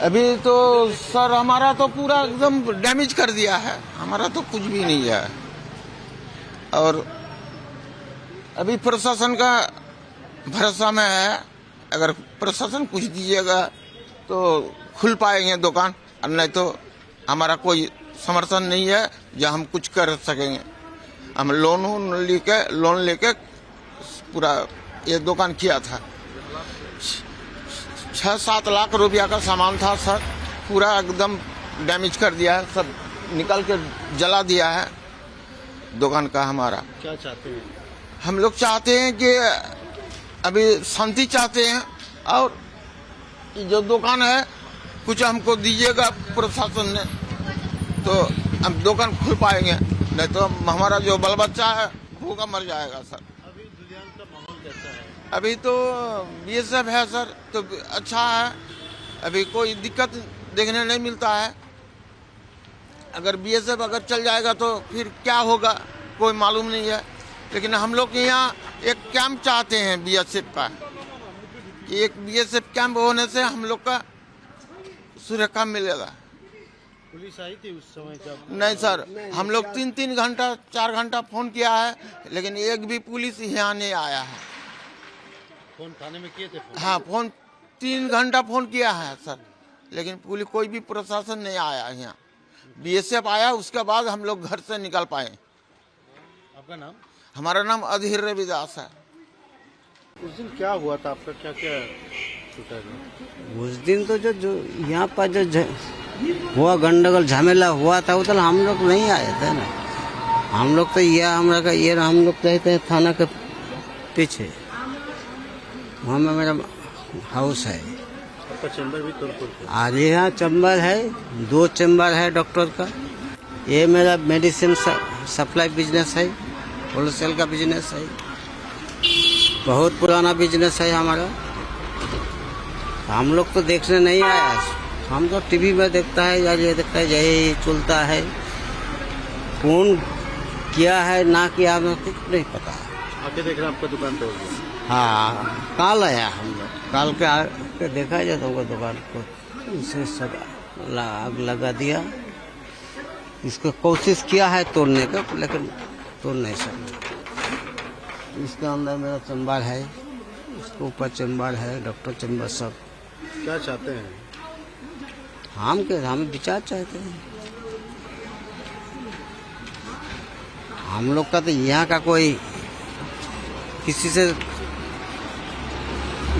अभी तो सर हमारा तो पूरा एकदम डैमेज कर दिया है, हमारा तो कुछ भी नहीं है। और अभी प्रशासन का भरोसा में है, अगर प्रशासन कुछ दीजिएगा तो खुल पाएंगे दुकान, और नहीं तो हमारा कोई समर्थन नहीं है जो हम कुछ कर सकेंगे। हम लोन लेके पूरा ये दुकान किया था। 6-7 लाख रुपया का सामान था सर, पूरा एकदम डैमेज कर दिया है, सब निकल के जला दिया है दुकान का हमारा। क्या चाहते हैं? हम लोग चाहते हैं कि अभी शांति चाहते हैं, और जो दुकान है कुछ हमको दीजिएगा प्रशासन ने, तो हम दुकान खुल पाएंगे, नहीं तो हमारा जो बाल बच्चा है भूखा मर जाएगा सर। अभी लुधियाना का माहौल कैसा है? अभी तो बीएसएफ है सर, तो अच्छा है, अभी कोई दिक्कत देखने नहीं मिलता है। अगर बीएसएफ अगर चल जाएगा तो फिर क्या होगा कोई मालूम नहीं है। लेकिन हम लोग यहाँ एक कैंप चाहते हैं बीएसएफ का, कि एक बीएसएफ कैंप होने से हम लोग का सुरक्षा मिलेगा। पुलिस आई थी उस समय जब? नहीं सर, हम लोग 3-3 घंटा 4 घंटा फोन किया है, लेकिन एक भी पुलिस यहाँ नहीं आया है। फोन थाने में किए थे? हाँ, फोन 3 घंटा फोन किया है सर, लेकिन पुलिस कोई भी प्रशासन नहीं आया यहाँ। बीएसएफ आया, उसके बाद हम लोग घर से निकल पाए। आपका नाम? हमारा नाम अधीर रविदास है। उस दिन क्या हुआ था आपका, क्या क्या छूटा था? उस दिन तो जो यहाँ पर जो हुआ गंडगोल झमेला हुआ था, वो तो हम लोग नहीं आए थे ना। हम लोग तो हम लोग रहते हैं थाना के पीछे, वहाँ में मेरा हाउस है। आपका चैम्बर भी तोड़फोड़ किया? आज यहाँ चैम्बर है, 2 चैम्बर है डॉक्टर का। ये मेरा मेडिसिन सप्लाई बिजनेस है, होलसेल का बिजनेस है, बहुत पुराना बिजनेस है हमारा। हम लोग तो देखने नहीं आया, हम तो टीवी में देखता है या ये देखता है, यही चलता है। कौन किया है ना किया हमें कुछ नहीं पता। आके देख रहे हैं आपका दुकान तोड़ दिया? हाँ, काल आया हम लोग, काल के आके देखा जाता होगा दुकान को, इसे सब आग लगा दिया। इसको कोशिश किया है तोड़ने का, लेकिन तोड़ नहीं सकते। इसके अंदर मेरा चैम्बर है, इसके ऊपर चैम्बर है, डॉक्टर चैम्बर सब। क्या चाहते हैं? हम विचार चाहते हैं। हम लोग का तो यहाँ का कोई किसी से,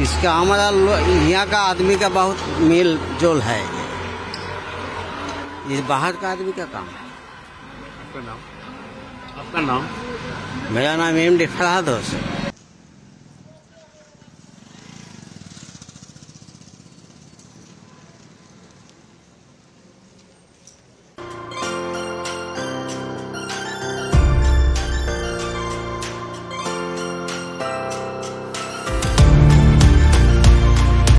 इसका हमारा यहाँ का आदमी का बहुत मेल जोल है, ये बाहर का आदमी का काम है। आपका नाम? आपका नाम? मेरा नाम MD फरहाद हुसैन।